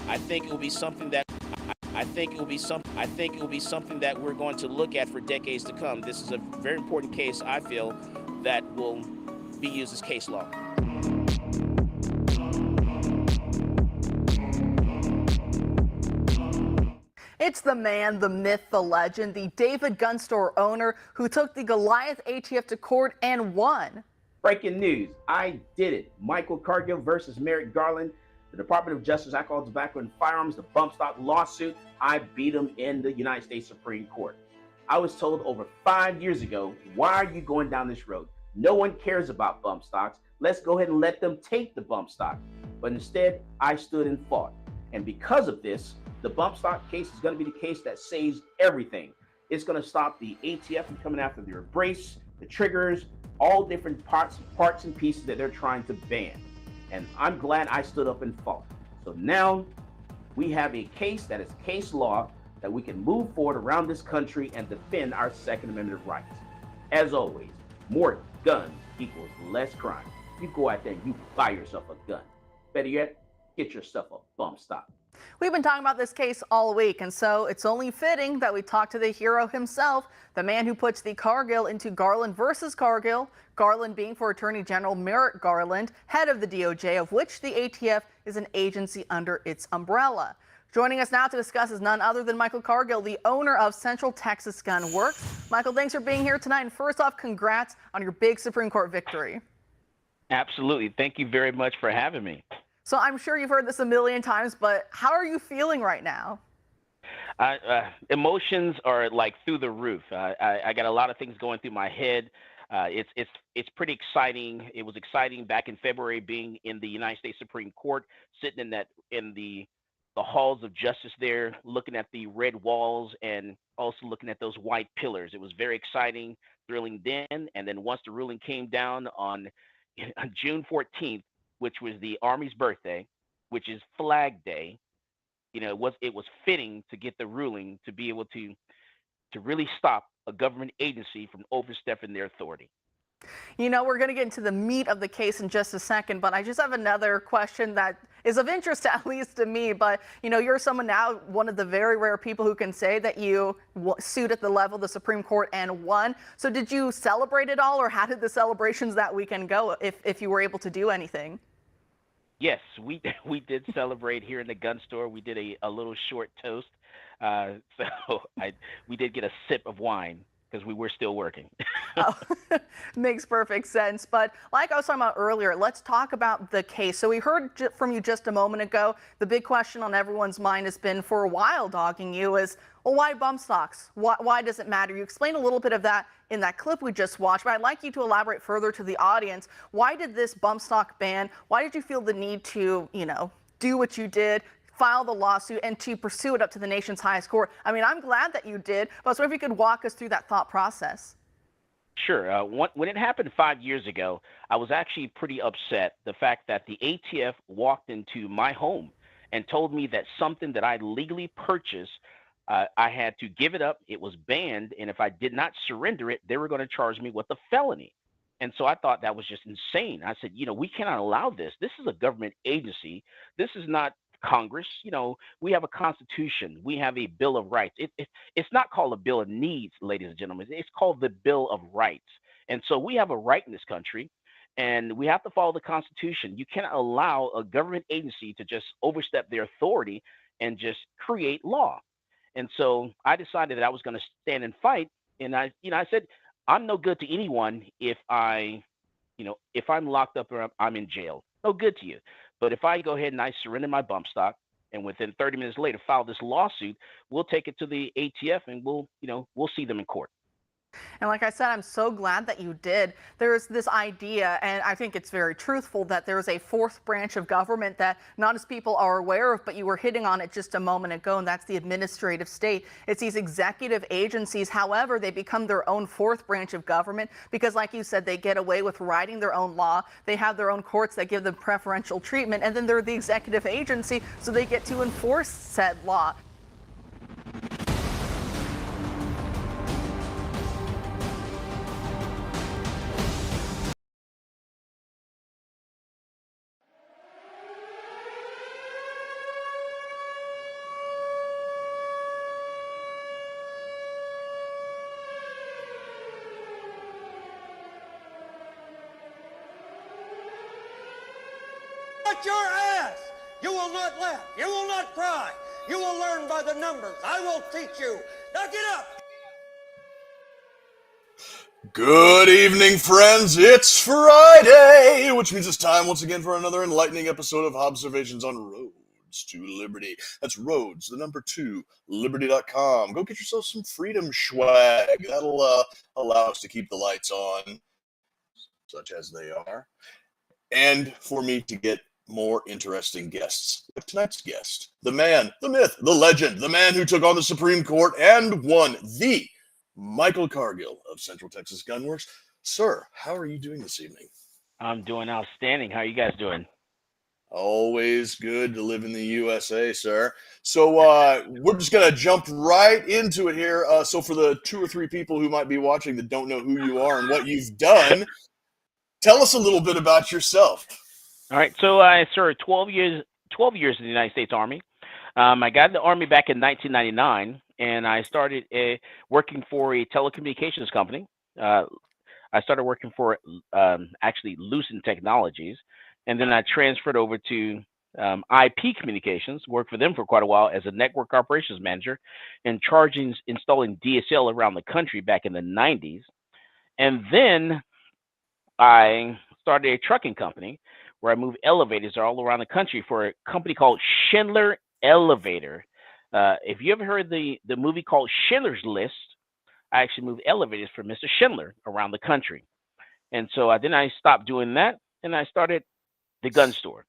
I think it will be something that it will be something that we're going to look at for decades to come. This is a very important case, I feel, that will be used as case law. It's the man, the myth, the legend, the David gun store owner who took the Goliath ATF to court and won. Breaking news, I did it. Michael Cargill versus Merrick Garland. The Department of Justice, Alcohol, Tobacco, and Firearms, the bump stock lawsuit. I beat him in the United States Supreme Court. I was told over 5 years ago, why are you going down this road? No one cares about bump stocks. Let's go ahead and let them take the bump stock. But instead, I stood and fought. And because of this, the bump stock case is going to be the case that saves everything. It's going to stop the ATF from coming after their brace, the triggers, all different parts and pieces that they're trying to ban. And I'm glad I stood up and fought. So now we have a case that is case law that we can move forward around this country and defend our Second Amendment rights. As always, more guns equals less crime. You go out there and you buy yourself a gun. Better yet, get yourself a bump stock. We've been talking about this case all week, and so it's only fitting that we talk to the hero himself, the man who puts the Cargill into Garland versus Cargill, Garland being for Attorney General Merrick Garland, head of the DOJ, of which the ATF is an agency under its umbrella. Joining us now to discuss is none other than Michael Cargill, the owner of Central Texas Gun Works. Michael, thanks for being here tonight, and first off, congrats on your big Supreme Court victory. Absolutely. Thank you very much for having me. So I'm sure you've heard this a million times, but how are you feeling right now? Emotions are like through the roof. I got a lot of things going through my head. It's pretty exciting. It was exciting back in February being in the United States Supreme Court, sitting in the halls of justice there, looking at the red walls and also looking at those white pillars. It was very exciting, thrilling then. And then once the ruling came down on June 14th, which was the Army's birthday, which is Flag Day, it was fitting to get the ruling to be able to really stop a government agency from overstepping their authority. We're going to get into the meat of the case in just a second, but I just have another question that is of interest, at least to me. But, you're someone now, one of the very rare people who can say that you sued at the level of the Supreme Court and won. So did you celebrate it all, or how did the celebrations that weekend go, if you were able to do anything? Yes, we did celebrate here in the gun store. We did a little short toast. We did get a sip of wine because we were still working. Oh, makes perfect sense. But like I was talking about earlier, let's talk about the case. So we heard from you just a moment ago. The big question on everyone's mind has been for a while dogging you is, well, why bump stocks? Why does it matter? You explained a little bit of that in that clip we just watched, but I'd like you to elaborate further to the audience. Why did this bump stock ban, why did you feel the need to, do what you did, file the lawsuit, and to pursue it up to the nation's highest court? I mean, I'm glad that you did, but I was wondering if you could walk us through that thought process. Sure. When it happened 5 years ago, I was actually pretty upset. The fact that the ATF walked into my home and told me that something that I legally purchased, I had to give it up. It was banned. And if I did not surrender it, they were going to charge me with a felony. And so I thought that was just insane. I said, we cannot allow this. This is a government agency. This is not Congress. We have a constitution. We have a Bill of Rights. It's not called a Bill of Needs, ladies and gentlemen. It's called the Bill of Rights. And so we have a right in this country, and we have to follow the Constitution. You cannot allow a government agency to just overstep their authority and just create law. And so I decided that I was going to stand and fight. And I said, I'm no good to anyone if I'm locked up or I'm in jail. No good to you. But if I go ahead and I surrender my bump stock, and within 30 minutes later file this lawsuit, we'll take it to the ATF and we'll see them in court. And like I said, I'm so glad that you did. There's this idea, and I think it's very truthful, that there's a fourth branch of government that not as people are aware of, but you were hitting on it just a moment ago, and that's the administrative state. It's these executive agencies. However, they become their own fourth branch of government because, like you said, they get away with writing their own law. They have their own courts that give them preferential treatment, and then they're the executive agency, so they get to enforce said law. But your ass! You will not laugh. You will not cry. You will learn by the numbers. I will teach you. Now get up! Good evening, friends. It's Friday, which means it's time once again for another enlightening episode of Hobbservations on Roads to Liberty. That's Roads, the number 2, liberty.com. Go get yourself some freedom swag. That'll allow us to keep the lights on, such as they are, and for me to get more interesting guests, like tonight's guest, the man, the myth, the legend, the man who took on the Supreme Court and won, the Michael Cargill of Central Texas Gunworks. Sir, how are you doing this evening? I'm doing outstanding. How are you guys doing? Always good to live in the USA, sir. So we're just going to jump right into it here. So for the 2 or 3 people who might be watching that don't know who you are and what you've done, tell us a little bit about yourself. All right. So I served 12 years in the United States Army. I got in the Army back in 1999, and I started working for a telecommunications company. I started working for actually Lucent Technologies, and then I transferred over to IP Communications, worked for them for quite a while as a network operations manager, and installing DSL around the country back in the 90s. And then I started a trucking company where I moved elevators all around the country for a company called Schindler Elevator. If you ever heard the movie called Schindler's List, I actually moved elevators for Mr. Schindler around the country. And so then I stopped doing that, and I started the gun store.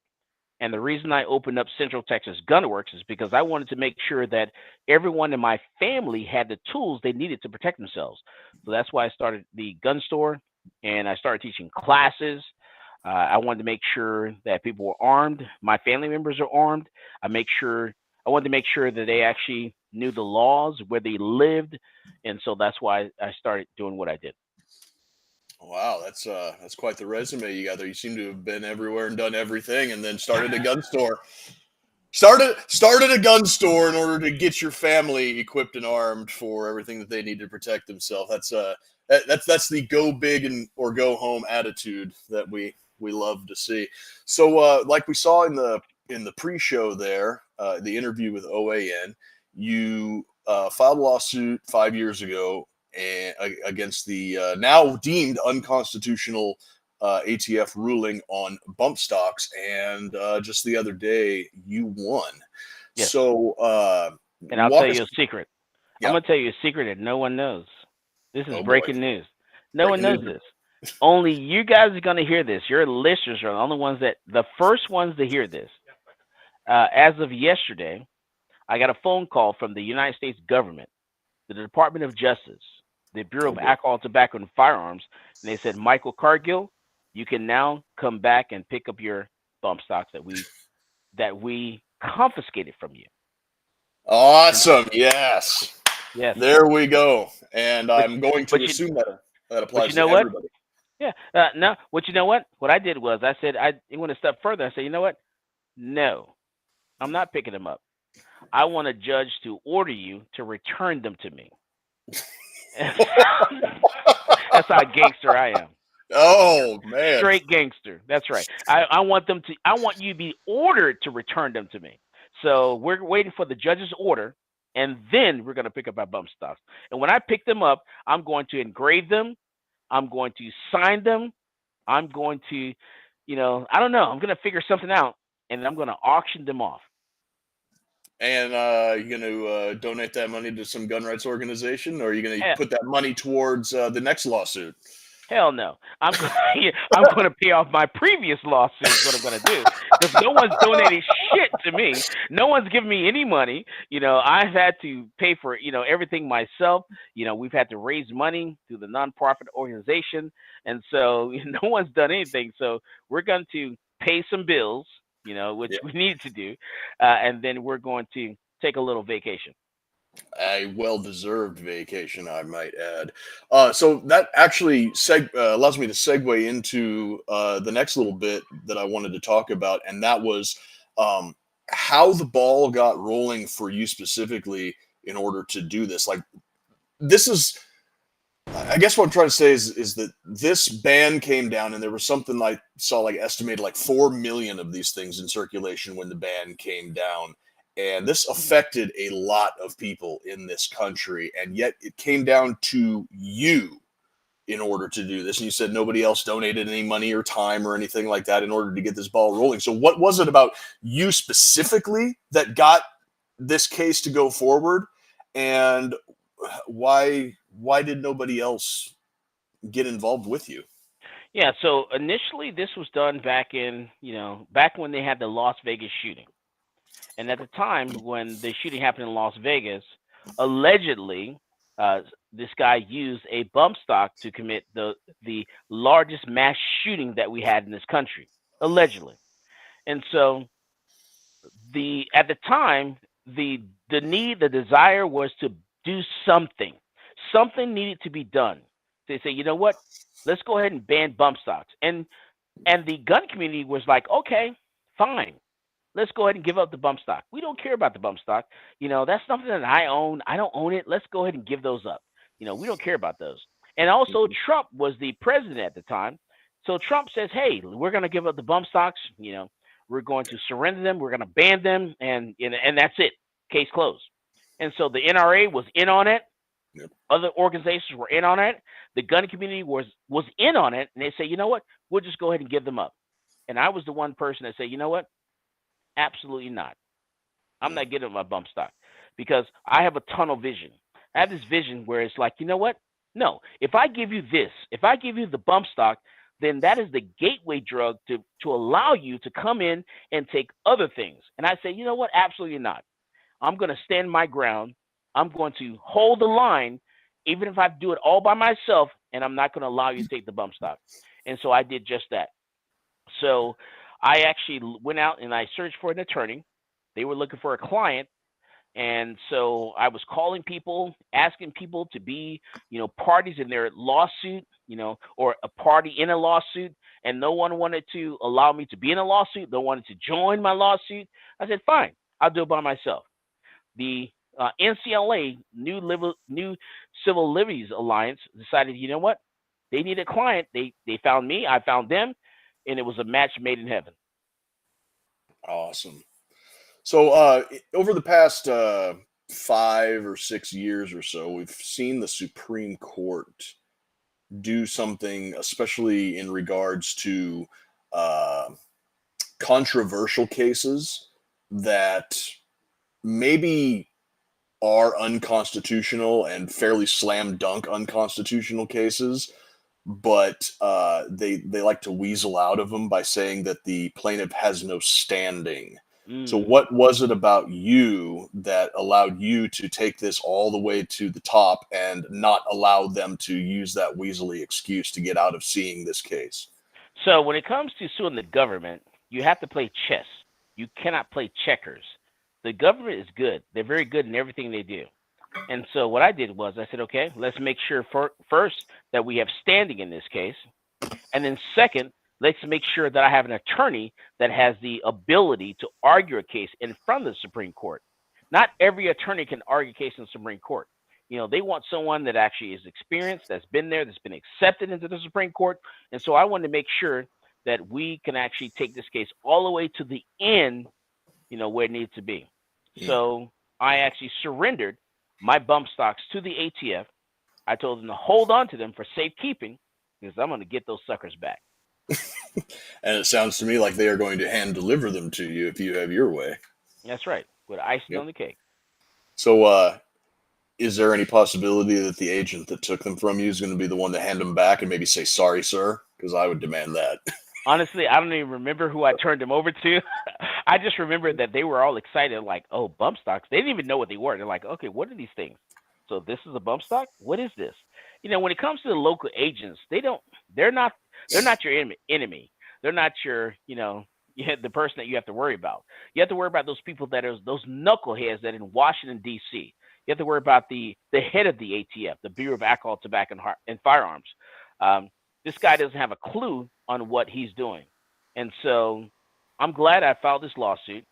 And the reason I opened up Central Texas Gunworks is because I wanted to make sure that everyone in my family had the tools they needed to protect themselves. So that's why I started the gun store, and I started teaching classes. I wanted to make sure that people were armed. My family members are armed. I wanted to make sure that they actually knew the laws, where they lived, and so that's why I started doing what I did. Wow, that's quite the resume you got there. You seem to have been everywhere and done everything, and then started a gun store. Started a gun store in order to get your family equipped and armed for everything that they need to protect themselves. That's the go big or go home attitude that we love to see. So, like we saw in the pre-show there, the interview with OAN, you filed a lawsuit 5 years ago against the now deemed unconstitutional ATF ruling on bump stocks, and just the other day you won. Yes. So, and I'll tell you a secret. Yeah. I'm going to tell you a secret that no one knows. This is breaking news. No Breaking one knows news. this. Only you guys are going to hear this. Your listeners are the only ones the first ones to hear this. As of yesterday, I got a phone call from the United States government, the Department of Justice, the Bureau of Alcohol, Tobacco, and Firearms, and they said, Michael Cargill, you can now come back and pick up your bump stocks that we confiscated from you. Awesome. Yes. Yes. There we go. And I'm going to assume that applies to everybody. Yeah. No. But you know what? What I did was I said I went a step further. I said, you know what? No, I'm not picking them up. I want a judge to order you to return them to me. That's how gangster I am. Oh man, straight gangster. That's right. I want you to be ordered to return them to me. So we're waiting for the judge's order, and then we're going to pick up our bump stocks. And when I pick them up, I'm going to engrave them. I'm going to sign them. I'm going to, I don't know. I'm going to figure something out, and I'm going to auction them off. And you're going to donate that money to some gun rights organization, or are you going to put that money towards the next lawsuit? Hell no. I'm going to pay off my previous lawsuit is what I'm going to do. Because no one's donating shit to me. No one's giving me any money. I've had to pay for, everything myself. We've had to raise money through the nonprofit organization. And so no one's done anything. So we're going to pay some bills, which we need to do. And then we're going to take a little vacation. A well-deserved vacation, I might add. So that actually allows me to segue into the next little bit that I wanted to talk about, and that was how the ball got rolling for you specifically in order to do this. Like, this is I guess what I'm trying to say is that this ban came down, and there was something I saw like estimated like 4 million of these things in circulation when the ban came down. And this affected a lot of people in this country. And yet it came down to you in order to do this. And you said nobody else donated any money or time or anything like that in order to get this ball rolling. So what was it about you specifically that got this case to go forward? And why did nobody else get involved with you? Yeah, so initially this was done back in, back when they had the Las Vegas shooting. And at the time when the shooting happened in Las Vegas, allegedly, this guy used a bump stock to commit the largest mass shooting that we had in this country, allegedly. And so at the time, the the desire was to do something. Something needed to be done. They say, you know what? Let's go ahead and ban bump stocks. And the gun community was like, okay, fine. Let's go ahead and give up the bump stock. We don't care about the bump stock. That's something that I own. I don't own it. Let's go ahead and give those up. We don't care about those. And also, Trump was the president at the time. So Trump says, hey, we're going to give up the bump stocks. We're going to surrender them. We're going to ban them. And that's it. Case closed. And so the NRA was in on it. Yep. Other organizations were in on it. The gun community was in on it. And they say, you know what? We'll just go ahead and give them up. And I was the one person that said, you know what? Absolutely not. I'm not getting my bump stock because I have a tunnel vision. I have this vision where it's like, you know what? No, if I give you this, if I give you the bump stock, then that is the gateway drug to allow you to come in and take other things. And I say, you know what? Absolutely not. I'm going to stand my ground. I'm going to hold the line, even if I do it all by myself, and I'm not going to allow you to take the bump stock. And so I did just that. So I actually went out and I searched for an attorney. They were looking for a client. And so I was calling people, asking people to be, parties in their lawsuit, or a party in a lawsuit. And no one wanted to allow me to be in a lawsuit. No one wanted to join my lawsuit. I said, fine, I'll do it by myself. The NCLA, New Civil Liberties Alliance, decided, you know what? They need a client. They found me. I found them. And it was a match made in heaven. Awesome. So over the past 5 or 6 years or so, we've seen the Supreme Court do something, especially in regards to controversial cases that maybe are unconstitutional and fairly slam dunk unconstitutional cases, but they like to weasel out of them by saying that the plaintiff has no standing. So what was it about you that allowed you to take this all the way to the top and not allow them to use that weaselly excuse to get out of seeing this case? So when it comes to suing the government, you have to play chess. You cannot play checkers. The government is good. They're very good in everything they do. And so what I did was I said, okay, let's make sure first that we have standing in this case. And then second, let's make sure that I have an attorney that has the ability to argue a case in front of the Supreme Court. Not every attorney can argue a case in the Supreme Court. They want someone that actually is experienced, that's been there, that's been accepted into the Supreme Court. And so I wanted to make sure that we can actually take this case all the way to the end, where it needs to be. Yeah. So I actually surrendered my bump stocks to the ATF. I told them to hold on to them for safekeeping because I'm going to get those suckers back. And it sounds to me like they are going to hand deliver them to you if you have your way. That's right, with icing on the cake. So is there any possibility that the agent that took them from you is going to be the one to hand them back and maybe say, sorry, sir? Because I would demand that. Honestly, I don't even remember who I turned them over to. I just remember that they were all excited, like, oh, bump stocks. They didn't even know what they were. They're like, okay, what are these things? So this is a bump stock? What is this? When it comes to the local agents, they're not your enemy. They're not your, the person that you have to worry about. You have to worry about those people those knuckleheads that in Washington, D.C. You have to worry about the head of the ATF, the Bureau of Alcohol, Tobacco, and Firearms. This guy doesn't have a clue on what he's doing. And so I'm glad I filed this lawsuit.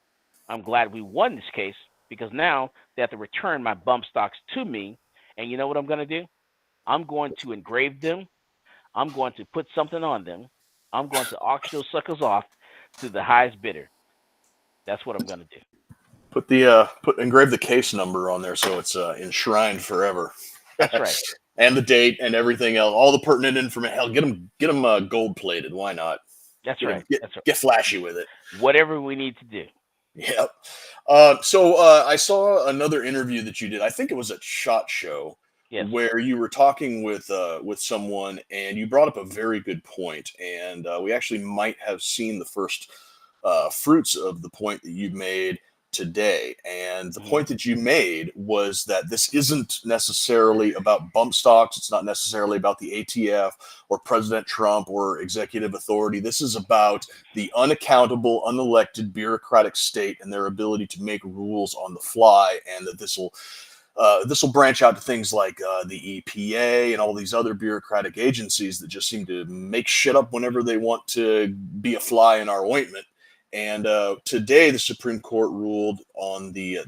I'm glad we won this case because now they have to return my bump stocks to me. And you know what I'm going to do? I'm going to engrave them. I'm going to put something on them. I'm going to auction those suckers off to the highest bidder. That's what I'm going to do. Engrave the case number on there so it's enshrined forever. That's right. And the date and everything else, all the pertinent information. Hell, get them gold plated. Why not? That's Get 'em- right. get, That's right. get flashy with it. Whatever we need to do. Yep. So I saw another interview that you did. I think it was at SHOT Show, Yes. where you were talking with someone, and you brought up a very good point, and we actually might have seen the first fruits of the point that you made today. And the point that you made was that this isn't necessarily about bump stocks. It's not necessarily about the ATF or President Trump or executive authority. This is about the unaccountable, unelected bureaucratic state and their ability to make rules on the fly, and that this will branch out to things like the EPA and all these other bureaucratic agencies that just seem to make shit up whenever they want to be a fly in our ointment. And today, the Supreme Court ruled on the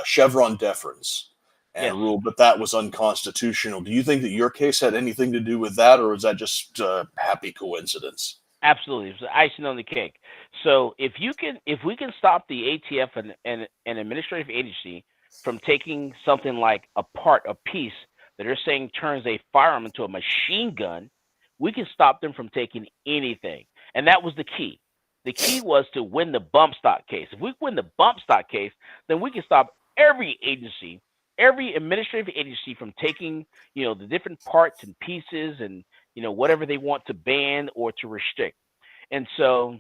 Chevron deference and ruled that that was unconstitutional. Do you think that your case had anything to do with that, or is that just happy coincidence? Absolutely, it's icing on the cake. So if we can stop the ATF and an administrative agency from taking something like a piece that they're saying turns a firearm into a machine gun, we can stop them from taking anything. And that was the key. The key was to win the bump stock case. If we win the bump stock case, then we can stop every agency, every administrative agency from taking, the different parts and pieces and, whatever they want to ban or to restrict. And so,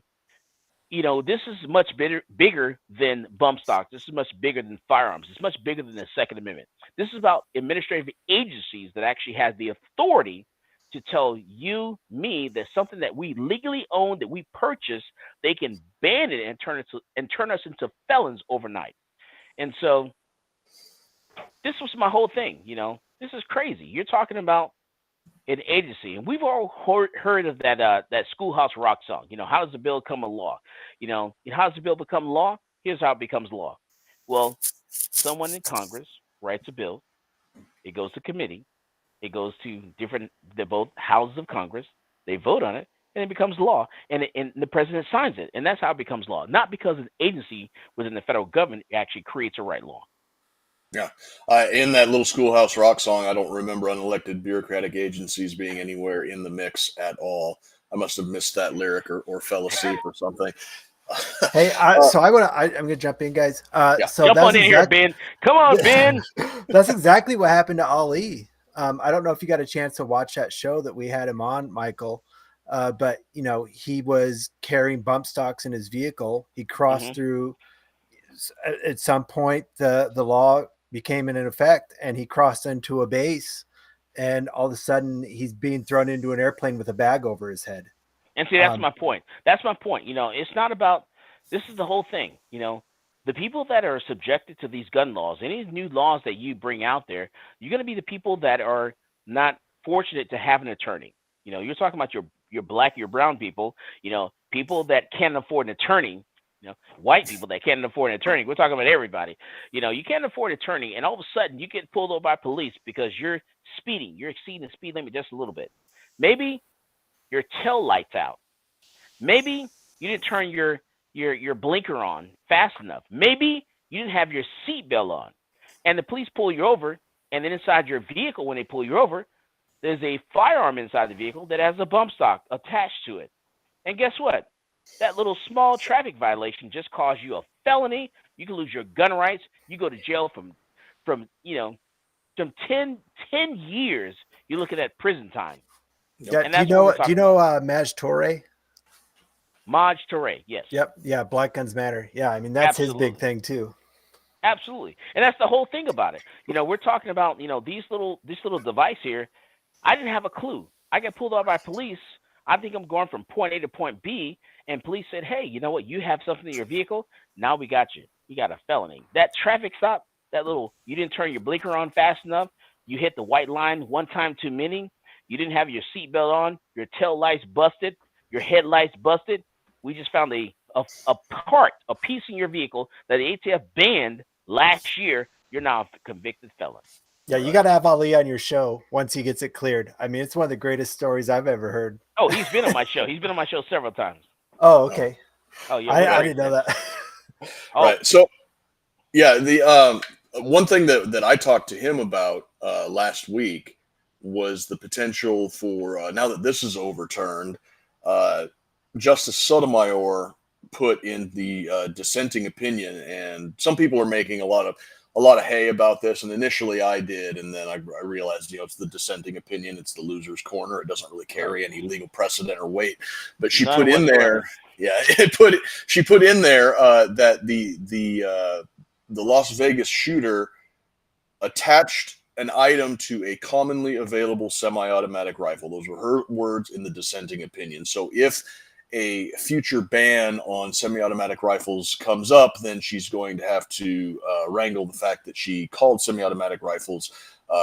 this is much bigger than bump stocks. This is much bigger than firearms. It's much bigger than the Second Amendment. This is about administrative agencies that actually has the authority to tell you, me, that something that we legally own, that we purchase, they can ban it and turn us into felons overnight. And so this was my whole thing. This is crazy. You're talking about an agency, and we've all heard of that Schoolhouse Rock song. How does the bill become a law? How does the bill become law? Here's how it becomes law. Well, someone in Congress writes a bill. It goes to committee. It goes to both houses of Congress. They vote on it, and it becomes law. And the president signs it, and that's how it becomes law. Not because an agency within the federal government actually creates a right law. Yeah. In that little Schoolhouse Rock song, I don't remember unelected bureaucratic agencies being anywhere in the mix at all. I must have missed that lyric or fell asleep or something. Hey, so I'm gonna jump in, guys. So jump on in here, Ben. Come on, Ben. That's exactly what happened to Ali. I don't know if you got a chance to watch that show that we had him on, Michael, but he was carrying bump stocks in his vehicle. He crossed through. At some point, the law became in effect, and he crossed into a base, and all of a sudden, he's being thrown into an airplane with a bag over his head. And see, that's my point. That's my point. It's not about. This is the whole thing. The people that are subjected to these gun laws, any new laws that you bring out there, you're going to be the people that are not fortunate to have an attorney. You're talking about your black, your brown people, people that can't afford an attorney, white people that can't afford an attorney. We're talking about everybody. You can't afford an attorney, and all of a sudden you get pulled over by police because you're speeding. You're exceeding the speed limit just a little bit. Maybe your tail lights out. Maybe you didn't turn your blinker on fast enough. Maybe you didn't have your seatbelt on, and the police pull you over, and then inside your vehicle, when they pull you over, there's a firearm inside the vehicle that has a bump stock attached to it. And guess what? That little small traffic violation just caused you a felony. You can lose your gun rights. You go to jail from 10 years. You're looking at prison time. Yeah, do you know Maj Toure? Maj Toure, yes. Yep. Yeah. Black Guns Matter. Yeah. I mean, that's Absolutely. his big thing too. Absolutely. And that's the whole thing about it. We're talking about, this little device here. I didn't have a clue. I got pulled over by police. I think I'm going from point A to point B, and police said, hey, you know what? You have something in your vehicle. Now we got you. You got a felony. That traffic stop, you didn't turn your blinker on fast enough. You hit the white line one time too many. You didn't have your seatbelt on. Your tail lights busted. Your headlights busted. We just found a piece in your vehicle that the ATF banned last year. You're now a convicted felon. Yeah, you got to have Ali on your show once he gets it cleared. I mean, it's one of the greatest stories I've ever heard. Oh, he's been on my show. He's been on my show several times. Oh, okay. Oh, yeah. I didn't know that. Oh, Right. So, yeah, the one thing that I talked to him about last week was the potential for now that this is overturned, Justice Sotomayor put in the dissenting opinion, and some people are making a lot of hay about this. And initially, I did, and then I realized, it's the dissenting opinion. It's the loser's corner. It doesn't really carry any legal precedent or weight. But she put in there, she put in there that the Las Vegas shooter attached an item to a commonly available semi-automatic rifle. Those were her words in the dissenting opinion. So if a future ban on semi-automatic rifles comes up, then she's going to have to wrangle the fact that she called semi-automatic rifles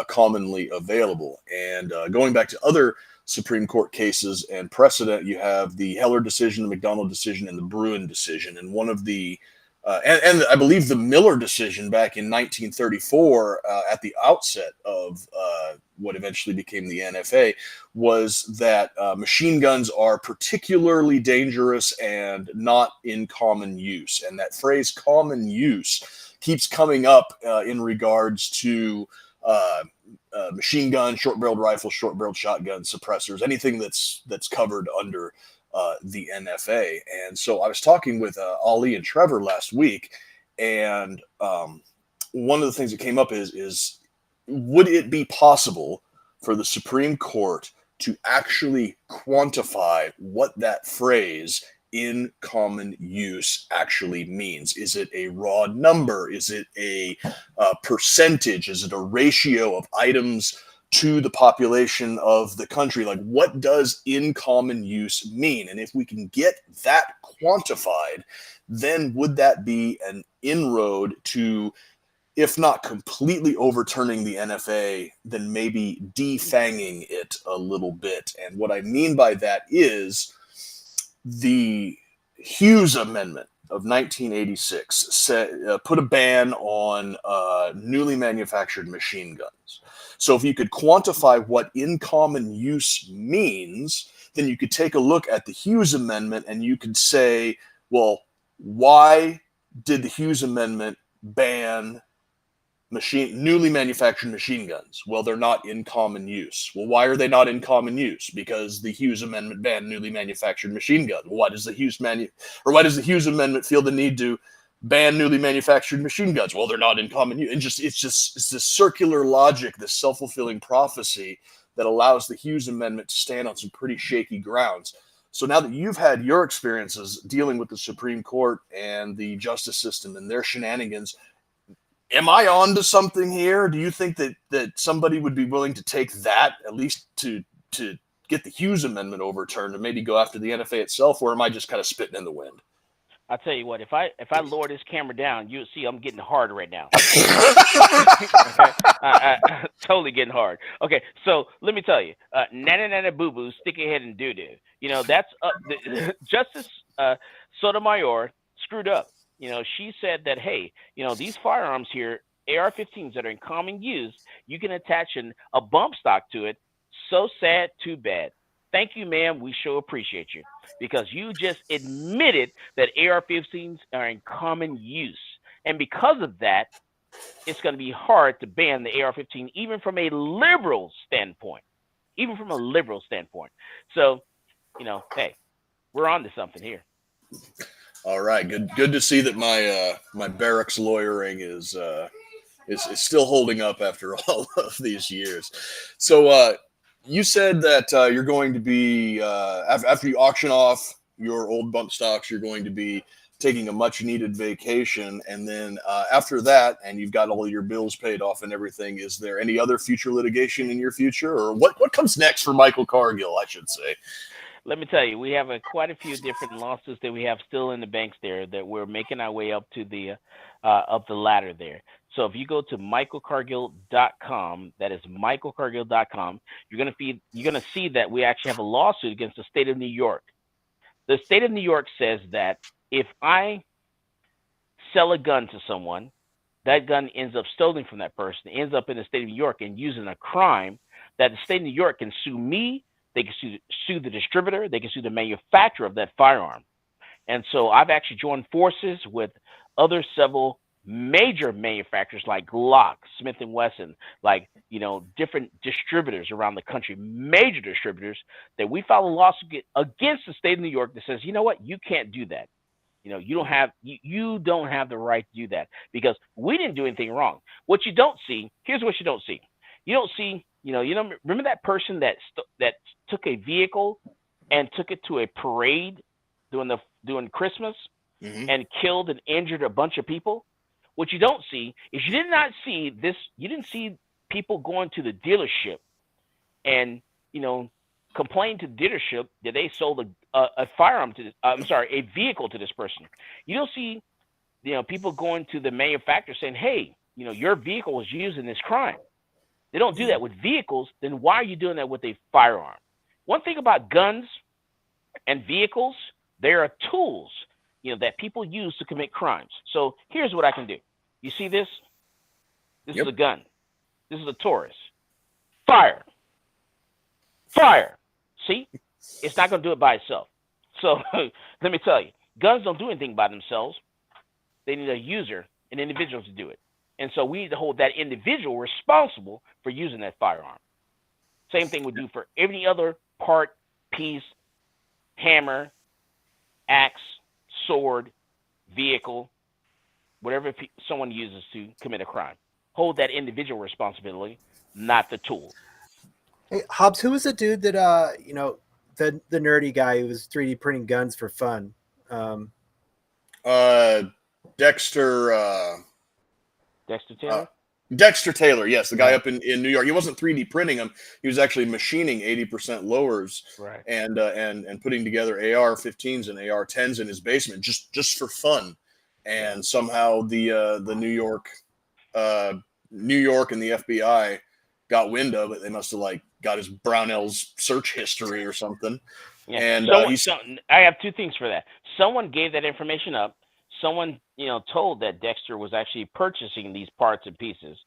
commonly available. And going back to other Supreme Court cases and precedent, you have the Heller decision, the McDonald decision, and the Bruin decision. And one of the and I believe the Miller decision back in 1934, at the outset of what eventually became the NFA, was that machine guns are particularly dangerous and not in common use. And that phrase "common use" keeps coming up in regards to machine gun, short-barreled rifles, short-barreled shotguns, suppressors, anything that's covered under the NFA. And so I was talking with Ali and Trevor last week, and one of the things that came up is would it be possible for the Supreme Court to actually quantify what that phrase "in common use" actually means? Is it a raw number? Is it a percentage? Is it a ratio of items to the population of the country? Like, what does "in common use" mean? And if we can get that quantified, then would that be an inroad to, if not completely overturning the NFA, then maybe defanging it a little bit? And what I mean by that is the Hughes Amendment of 1986 put a ban on newly manufactured machine guns. So if you could quantify what "in common use" means, then you could take a look at the Hughes Amendment and you could say, well, why did the Hughes Amendment ban newly manufactured machine guns? Well, they're not in common use. Well, why are they not in common use? Because the Hughes Amendment banned newly manufactured machine guns. Well, why does the Hughes Amendment feel the need to ban newly manufactured machine guns? Well, they're not in common use. And it's this circular logic, this self-fulfilling prophecy that allows the Hughes Amendment to stand on some pretty shaky grounds. So now that you've had your experiences dealing with the Supreme Court and the justice system and their shenanigans, am I on to something here? Do you think that somebody would be willing to take that, at least to get the Hughes Amendment overturned, and maybe go after the NFA itself, or am I just kind of spitting in the wind? I'll tell you what, if I lower this camera down, you'll see I'm getting hard right now. Okay? Totally getting hard. Okay, so let me tell you, nana nana boo boo, stick your head in doo doo. That's Justice Sotomayor screwed up. She said that, hey, these firearms here, AR-15s that are in common use, you can attach a bump stock to it. So sad, too bad. Thank you, ma'am. We sure appreciate you, because you just admitted that AR-15s are in common use. And because of that, it's going to be hard to ban the AR-15, even from a liberal standpoint. So, hey, we're on to something here. All right, good to see that my barracks lawyering is still holding up after all of these years. So you said that you're going to be after you auction off your old bump stocks, you're going to be taking a much needed vacation, and then after that, and you've got all your bills paid off and everything, is there any other future litigation in your future, or what comes next for Michael Cargill, I should say? Let me tell you, we have quite a few different lawsuits that we have still in the banks there that we're making our way up to the ladder there. So if you go to michaelcargill.com, that is michaelcargill.com, you're gonna see that we actually have a lawsuit against the state of New York. The state of New York says that if I sell a gun to someone that gun ends up stolen from that person, ends up in the state of New York and using a crime that the state of New York can sue me, they can sue the distributor, they can sue the manufacturer of that firearm. And so I've actually joined forces with other several major manufacturers like Glock, Smith & Wesson, like, different distributors around the country, major distributors, that we filed a lawsuit against the state of New York that says, you know what, you can't do that. You don't have the right to do that because we didn't do anything wrong. What you don't see, here's what you don't see. You don't see, remember that person that took a vehicle and took it to a parade during Christmas and killed and injured a bunch of people? What you don't see is you didn't see people going to the dealership and, complain to the dealership that they sold a firearm a vehicle to this person. You don't see, people going to the manufacturer saying, hey, your vehicle was used in this crime. They don't do that with vehicles. Then why are you doing that with a firearm? One thing about guns and vehicles, they are tools, that people use to commit crimes. So here's what I can do. You see this? This is a gun. This is a Taurus. Fire. See? It's not going to do it by itself. So let me tell you, guns don't do anything by themselves. They need a user, an individual to do it. And so we need to hold that individual responsible for using that firearm. Same thing we do for any other part, piece, hammer, axe, sword, vehicle, whatever someone uses to commit a crime. Hold that individual responsibility, not the tool. Hey, Hobbs, who was the dude that the nerdy guy who was 3D printing guns for fun? Dexter Taylor? Dexter Taylor, yes, the guy up in New York. He wasn't 3D printing them; he was actually machining 80% lowers, right? And putting together AR-15s and AR-10s in his basement just for fun. And somehow the New York and the FBI got wind of it. They must have got his Brownell's search history or something. Yeah. And I have two things for that. Someone gave that information up. Someone, told that Dexter was actually purchasing these parts and pieces.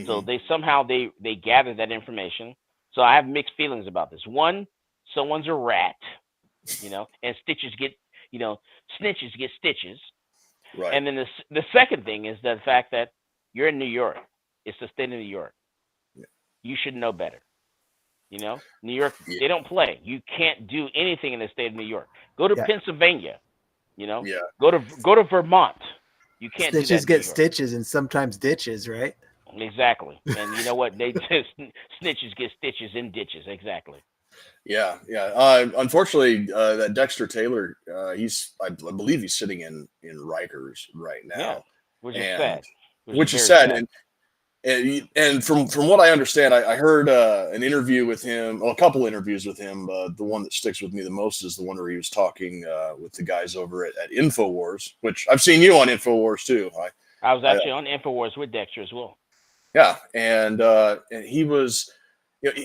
So they somehow they gathered that information. So I have mixed feelings about this. One, someone's a rat, and snitches get stitches. Right. And then the second thing is the fact that you're in New York. It's the state of New York. Yeah. You should know better. New York, they don't play. You can't do anything in the state of New York. Go to Pennsylvania. Go to Vermont. You can't do that. Snitches get stitches and sometimes ditches, right? Exactly. And you know what? They snitches get stitches in ditches. Exactly. Yeah. Unfortunately, that Dexter Taylor, I believe he's sitting in Rikers right now. Yeah, which is sad. Which is sad. And from what I understand, I heard an interview with him, a couple interviews with him. The one that sticks with me the most is the one where he was talking with the guys over at InfoWars, which I've seen you on InfoWars too. I was actually on InfoWars with Dexter as well. Yeah, and he was,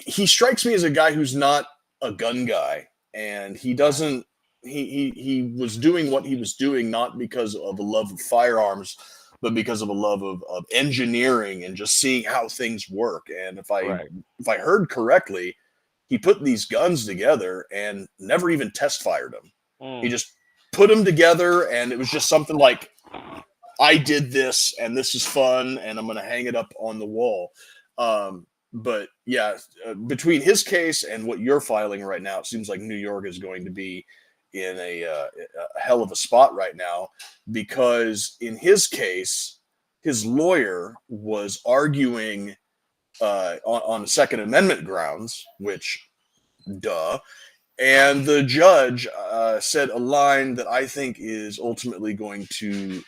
he strikes me as a guy who's not a gun guy, and he doesn't. He was doing what he was doing not because of a love of firearms, but because of a love of engineering and just seeing how things work. And if I heard correctly, he put these guns together and never even test fired them. He just put them together, and it was just something like, I did this, and this is fun, and I'm going to hang it up on the wall. But yeah, between his case and what you're filing right now, it seems like New York is going to be in a hell of a spot right now, because in his case, his lawyer was arguing on Second Amendment grounds, which, duh. And the judge said a line that I think is ultimately going to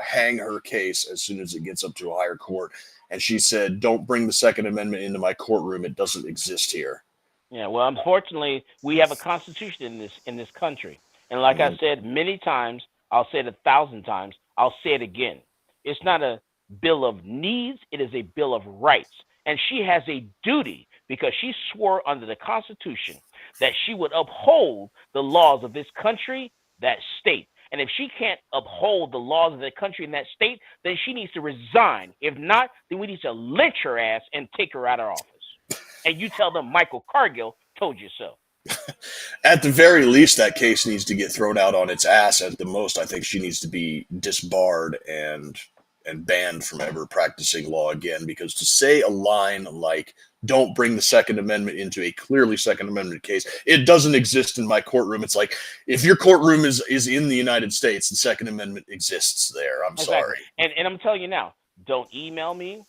hang her case as soon as it gets up to a higher court. And she said, "Don't bring the Second Amendment into my courtroom. It doesn't exist here." Yeah, well, unfortunately, we have a constitution in this country. And like I said many times, I'll say it 1,000 times, I'll say it again. It's not a bill of needs. It is a bill of rights. And she has a duty, because she swore under the Constitution that she would uphold the laws of this country, that state. And if she can't uphold the laws of the country and that state, then she needs to resign. If not, then we need to lynch her ass and take her out of office. And you tell them Michael Cargill told you so. At the very least, that case needs to get thrown out on its ass. At the most, I think she needs to be disbarred and banned from ever practicing law again, because to say a line like "don't bring the Second Amendment into a clearly Second Amendment case," it doesn't exist in my courtroom. It's like, if your courtroom is in the United States, the Second Amendment exists there. I'm sorry. And I'm telling you now, don't email me,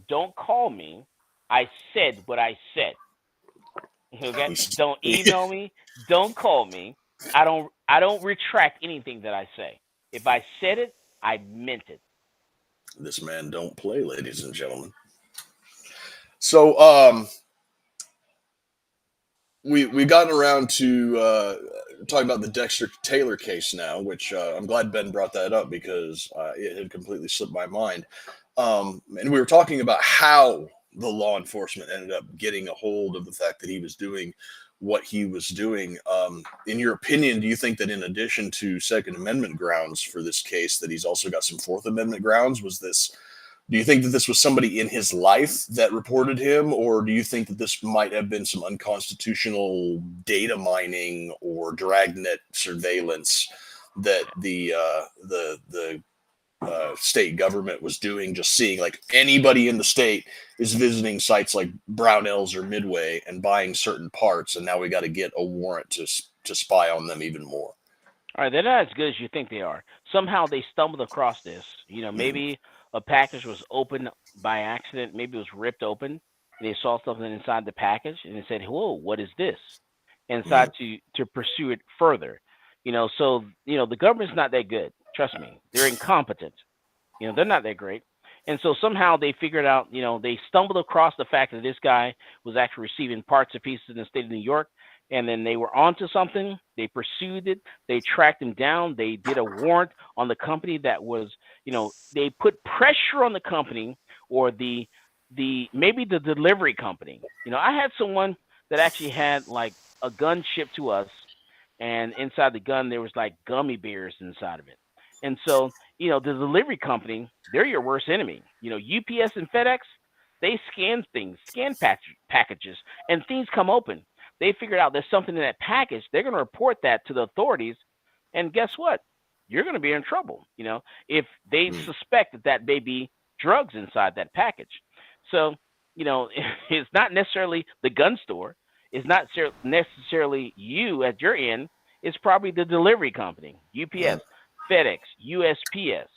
don't call me. I said what I said. Okay? Don't email me, don't call me. I don't retract anything that I say. If I said it, I meant it. This man don't play, ladies and gentlemen. So we've gotten around to talking about the Dexter Taylor case now, which I'm glad Ben brought that up, because it had completely slipped my mind. And we were talking about how the law enforcement ended up getting a hold of the fact that he was doing what he was doing. In your opinion, do you think that in addition to Second Amendment grounds for this case, that he's also got some Fourth Amendment grounds? Do you think that this was somebody in his life that reported him, or do you think that this might have been some unconstitutional data mining or dragnet surveillance that the state government was doing, just seeing like anybody in the state is visiting sites like Brownells or Midway and buying certain parts, and now we got to get a warrant to spy on them even more? All right, they're not as good as you think they are. Somehow they stumbled across this. Maybe a package was opened by accident. Maybe it was ripped open, and they saw something inside the package, and they said, "Whoa, what is this?" And decided to pursue it further. So the government's not that good. Trust me, they're incompetent. They're not that great. And so somehow they figured out, they stumbled across the fact that this guy was actually receiving parts and pieces in the state of New York. And then they were onto something. They pursued it. They tracked him down. They did a warrant on the company that was, they put pressure on the company, or maybe the delivery company. I had someone that actually had like a gun shipped to us, and inside the gun there was like gummy bears inside of it. And so, the delivery company, they're your worst enemy. UPS and FedEx, they scan packages, and things come open. They figured out there's something in that package. They're going to report that to the authorities. And guess what? You're going to be in trouble, if they suspect that may be drugs inside that package. So, it's not necessarily the gun store. It's not necessarily you at your end. It's probably the delivery company, UPS, FedEx, USPS,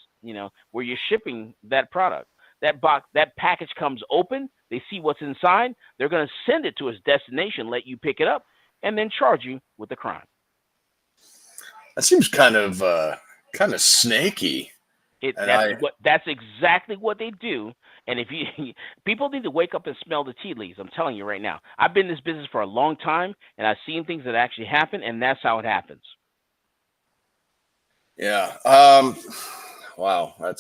where you're shipping that product. That package comes open. They see what's inside. They're going to send it to its destination, let you pick it up, and then charge you with the crime. That seems kind of snaky. That's exactly what they do. And if people need to wake up and smell the tea leaves. I'm telling you right now. I've been in this business for a long time, and I've seen things that actually happen, and that's how it happens. Yeah. Wow. That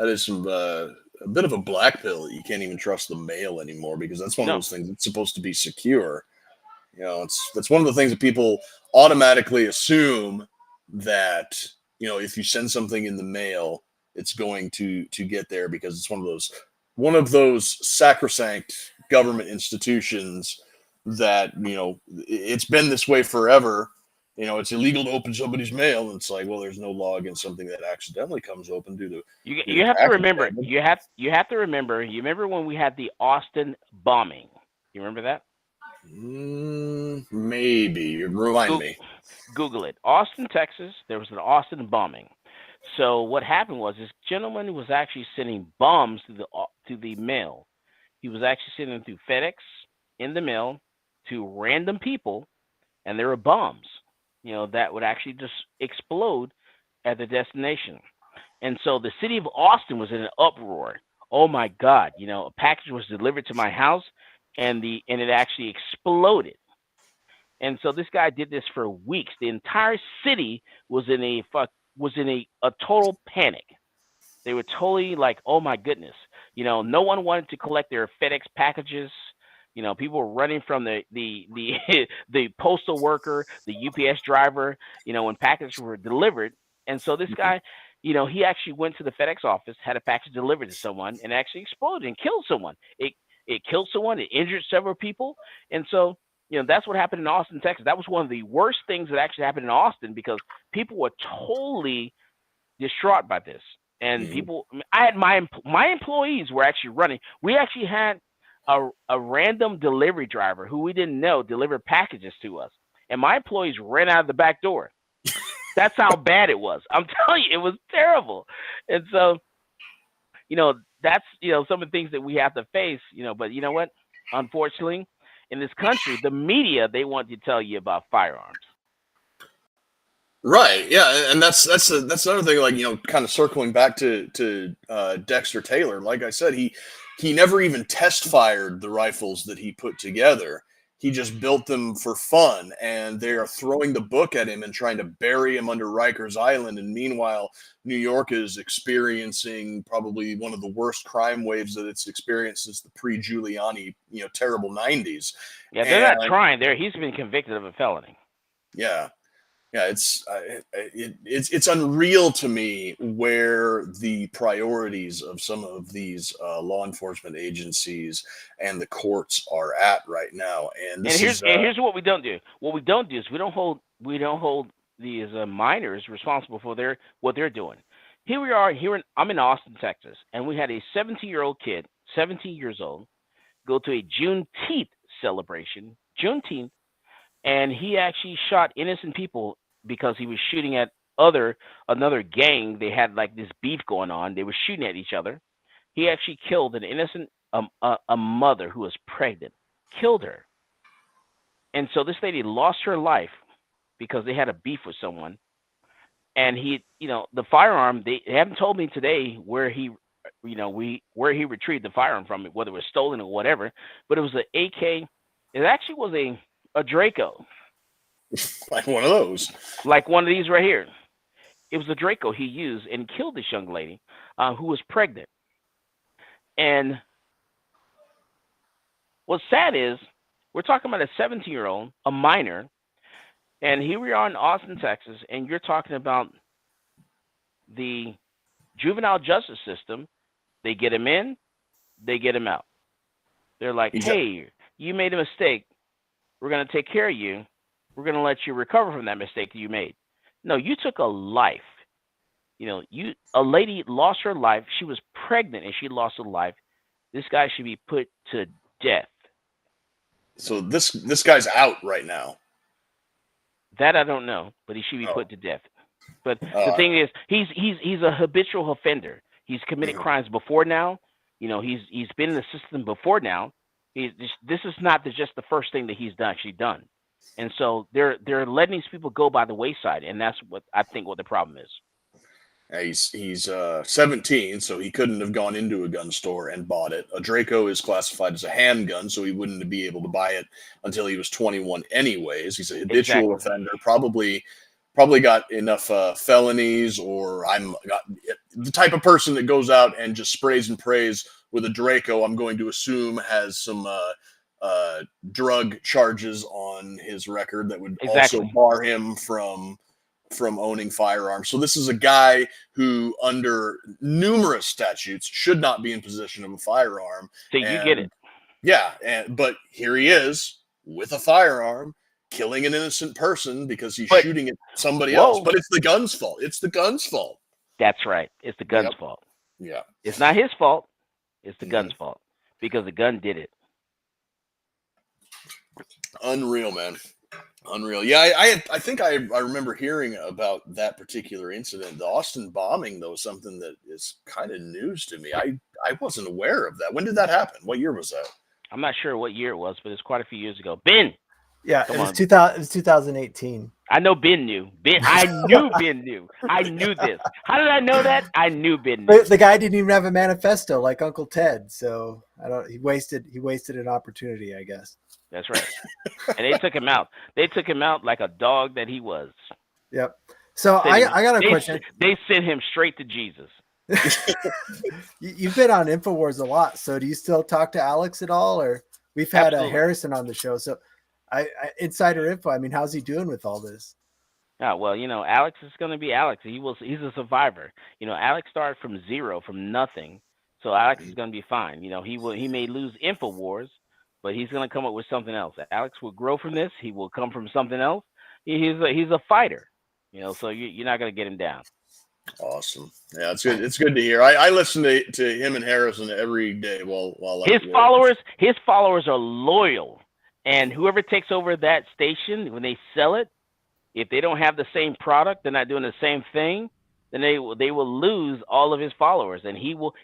is some a bit of a black pill. You can't even trust the mail anymore, because that's one of those things that's supposed to be secure. That's one of the things that people automatically assume, that if you send something in the mail, it's going to get there, because it's one of those sacrosanct government institutions that it's been this way forever. It's illegal to open somebody's mail, and it's like, well, there's no law against something that accidentally comes open due to. You have to remember. You have to remember. You remember when we had the Austin bombing? You remember that? Maybe. Remind me. Google it. Austin, Texas. There was an Austin bombing. So what happened was, this gentleman was actually sending bombs to the mail. He was actually sending them through FedEx in the mail to random people, and there were bombs, that would actually just explode at the destination. And so the city of Austin was in an uproar. Oh my God, a package was delivered to my house, and it actually exploded. And so this guy did this for weeks. The entire city was in a total panic. They were totally like, oh my goodness. No one wanted to collect their FedEx packages. You know, people were running from the the postal worker, the UPS driver, you know, when packages were delivered. And so this guy, you know, he actually went to the FedEx office, had a package delivered to someone, and actually exploded and killed someone. It killed someone, it injured several people. And so, you know, that's what happened in Austin, Texas. That was one of the worst things that actually happened in Austin, because people were totally distraught by this. And people, I had my employees were actually running. We actually had a random delivery driver who we didn't know deliver packages to us, and my employees ran out of the back door. That's how bad it was. I'm telling you, it was terrible. And so, you know, that's, you know, some of the things that we have to face, you know. But you know what? Unfortunately, in this country, the media, they want to tell you about firearms. Right. Yeah, and that's another thing. Like, you know, kind of circling back to Dexter Taylor. Like I said, he never even test fired the rifles that he put together. He just built them for fun, and they are throwing the book at him and trying to bury him under Rikers Island. And meanwhile, New York is experiencing probably one of the worst crime waves that it's experienced since the pre-Giuliani, you know, terrible 90s. Yeah, they're not trying. He's been convicted of a felony. Yeah. Yeah, it's unreal to me where the priorities of some of these law enforcement agencies and the courts are at right now. And here's what we don't do. What we don't do is we don't hold these minors responsible for what they're doing. Here we are. I'm in Austin, Texas, and we had a 17-year-old kid, 17 years old, go to a Juneteenth celebration, and he actually shot innocent people because he was shooting at another gang. They had like this beef going on. They were shooting at each other. He actually killed an innocent a mother who was pregnant, killed her. And so this lady lost her life because they had a beef with someone. And he, you know, the firearm, they haven't told me today where he retrieved the firearm from, whether it was stolen or whatever, but it was an AK. It actually was a Draco. Like one of those. Like one of these right here. It was a Draco he used and killed this young lady who was pregnant. And what's sad is we're talking about a 17-year-old, a minor, and here we are in Austin, Texas, and you're talking about the juvenile justice system. They get him in, they get him out. They're like, hey, you made a mistake. We're going to take care of you. We're going to let you recover from that mistake that you made. No, you took a life. You know, a lady lost her life. She was pregnant and she lost her life. This guy should be put to death. So this guy's out right now. That I don't know, but he should be put to death. But the thing is, he's a habitual offender. He's committed crimes before now. You know, he's been in the system before now. This is not just the first thing that he's actually done. And so they're letting these people go by the wayside, and that's what I think what the problem is. He's 17, so he couldn't have gone into a gun store and bought it. A Draco is classified as a handgun, so he wouldn't be able to buy it until he was 21 anyways. He's a habitual offender, probably got enough felonies, or the type of person that goes out and just sprays and prays with a Draco, I'm going to assume has some drug charges on his record that would also bar him from owning firearms. So this is a guy who, under numerous statutes, should not be in possession of a firearm. So you get it. Yeah, but here he is with a firearm, killing an innocent person because he's shooting at somebody else. But it's the gun's fault. It's the gun's fault. That's right. It's the gun's fault. Yeah. It's not his fault. It's the gun's fault because the gun did it. Unreal, man. Unreal. Yeah, I think I remember hearing about that particular incident. The Austin bombing, though, is something that is kind of news to me. I wasn't aware of that. When did that happen? What year was that? I'm not sure what year it was, but it's quite a few years ago. Ben. Yeah, it was 2018. I know Ben knew. I knew Ben knew. I knew this. How did I know that? I knew Ben knew. The guy didn't even have a manifesto like Uncle Ted, so he wasted an opportunity, I guess. That's right. And they took him out. They took him out like a dog that he was. Yep. So I got a question. They sent him straight to Jesus. You've been on InfoWars a lot, so do you still talk to Alex at all, or? We've had Absolutely. Harrison on the show, so I insider info. I mean, how's he doing with all this? Yeah, well, Alex is going to be Alex. He's a survivor. Alex started from zero, from nothing. So Alex is going to be fine. He may lose InfoWars, but he's going to come up with something else. Alex will grow from this. He will come from something else. He's a fighter. So you're not going to get him down. Awesome. Yeah, it's good. It's good to hear. I listen to him and Harrison every day while I'm His at work. followers are loyal, and whoever takes over that station when they sell it, if they don't have the same product, they're not doing the same thing, then they will lose all of his followers, and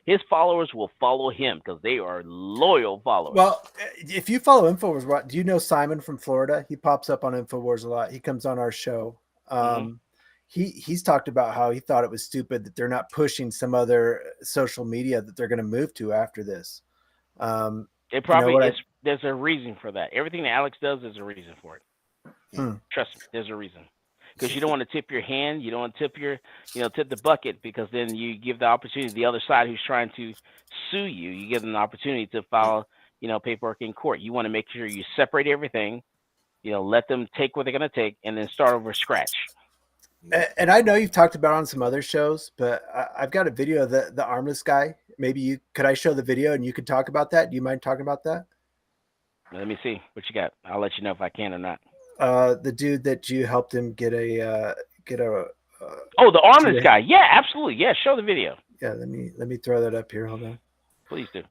his followers will follow him because they are loyal followers. Well, if you follow InfoWars, do you know Simon from Florida? He pops up on InfoWars a lot. He comes on our show. He's talked about how he thought it was stupid that they're not pushing some other social media that they're going to move to after this. It probably is. There's a reason for that. Everything that Alex does, there's a reason for it. Trust me, there's a reason. Because you don't want to tip your hand, you don't want to tip the bucket, because then you give the opportunity to the other side who's trying to sue you. You give them the opportunity to file, paperwork in court. You want to make sure you separate everything, let them take what they're going to take, and then start over scratch. And I know you've talked about it on some other shows, but I've got a video of the armless guy. Maybe could I show the video and you could talk about that? Do you mind talking about that? Let me see what you got. I'll let you know if I can or not. The dude that you helped him get a oh, the armless guy. Yeah, absolutely. Yeah, show the video. Yeah, let me throw that up here. Hold on. Please do.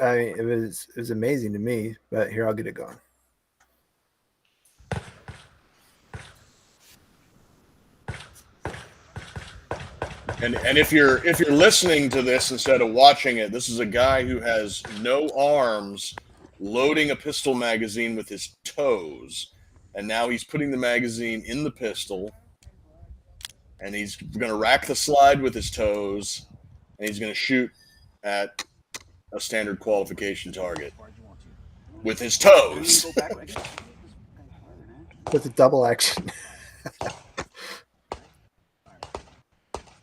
I mean, it was amazing to me, but here, I'll get it going. And if you're listening to this instead of watching it, this is a guy who has no arms loading a pistol magazine with his toes, and now he's putting the magazine in the pistol, and he's going to rack the slide with his toes, and he's going to shoot at a standard qualification target with his toes. With a double action.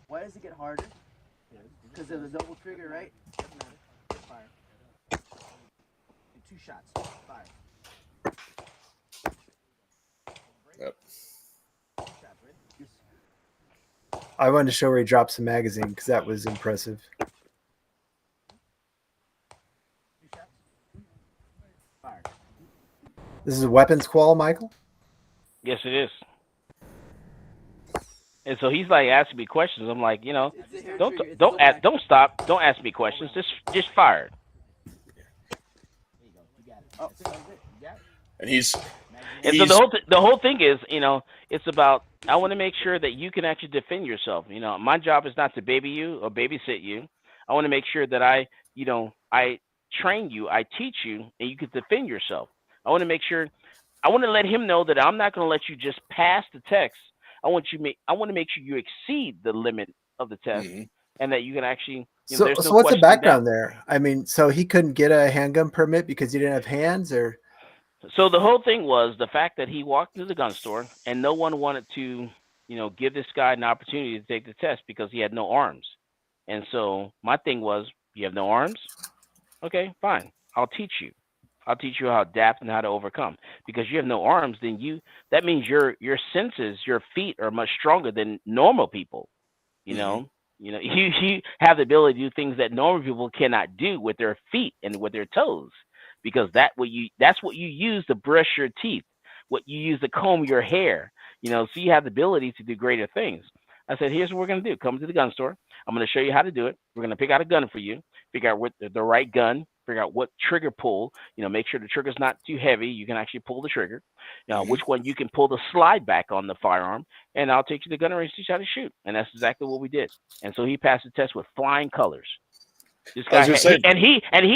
Why does it get harder? Because of the double trigger, right? Fire. Do 2 shots. Fire. Yep. I wanted to show where he drops the magazine because that was impressive. This is a weapons qual, Michael? Yes, it is. And so he's like asking me questions. I'm like, don't stop. Don't ask me questions. Just fire. And so the whole thing is, it's about, I want to make sure that you can actually defend yourself. My job is not to baby you or babysit you. I want to make sure that I train you, I teach you, and you can defend yourself. I want to let him know that I'm not going to let you just pass the test. I want to make sure you exceed the limit of the test, and that you can actually. So what's the background there? I mean, so he couldn't get a handgun permit because he didn't have hands, or? So the whole thing was the fact that he walked into the gun store and no one wanted to, give this guy an opportunity to take the test because he had no arms. And so my thing was, you have no arms? Okay, fine. I'll teach you. I'll teach you how to adapt and how to overcome. Because you have no arms, then that means your senses, your feet are much stronger than normal people. You have the ability to do things that normal people cannot do with their feet and with their toes, because that's what you use to brush your teeth, what you use to comb your hair. So you have the ability to do greater things. I said, here's what we're going to do. Come to the gun store. I'm going to show you how to do it. We're going to pick out a gun for you, figure out what the right gun, figure out what trigger pull, make sure the trigger's not too heavy. You can actually pull the trigger, which one you can pull the slide back on the firearm, and I'll take you to the gun range to teach you how to shoot. And that's exactly what we did. And so he passed the test with flying colors. This guy he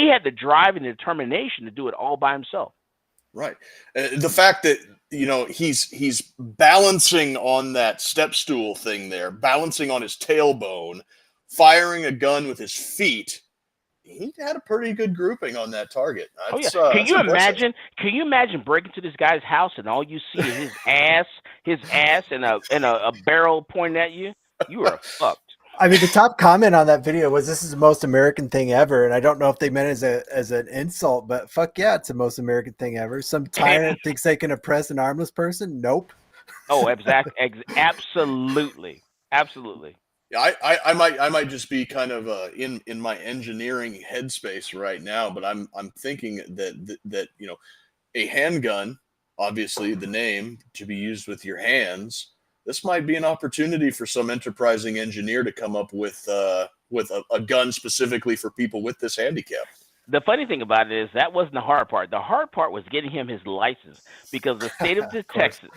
had the drive and the determination to do it all by himself. Right. The fact that, he's balancing on that step stool thing there, balancing on his tailbone, firing a gun with his feet. He had a pretty good grouping on that target. That's, Can you imagine breaking to this guy's house and all you see is his ass and a barrel pointing at you? You are fucked. I mean, the top comment on that video was, "This is the most American thing ever," and I don't know if they meant it as an insult, but fuck yeah, it's the most American thing ever. Some tyrant thinks they can oppress an armless person. Nope. Oh, absolutely, absolutely. Yeah, I might just be kind of in my engineering headspace right now, but I'm thinking that a handgun, obviously the name to be used with your hands. This might be an opportunity for some enterprising engineer to come up with a gun specifically for people with this handicap. The funny thing about it is that wasn't the hard part. The hard part was getting him his license because the state of Texas,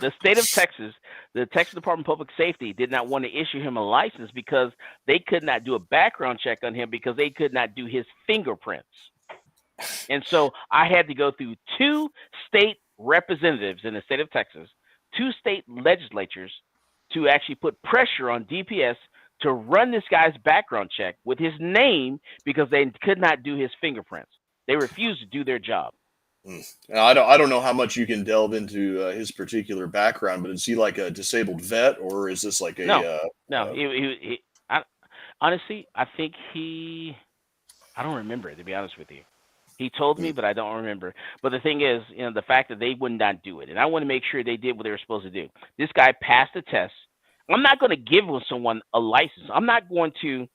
the Texas Department of Public Safety did not want to issue him a license because they could not do a background check on him because they could not do his fingerprints. And so I had to go through 2 state representatives in the state of Texas, 2 state legislatures to actually put pressure on DPS to run this guy's background check with his name because they could not do his fingerprints. They refused to do their job. Now, I don't know how much you can delve into his particular background, but is he like a disabled vet, or is this like a no? Honestly, I think I don't remember, to be honest with you. He told me, but I don't remember. But the thing is, the fact that they would not do it, and I want to make sure they did what they were supposed to do. This guy passed the test. I'm not going to give someone a license. I'm not going to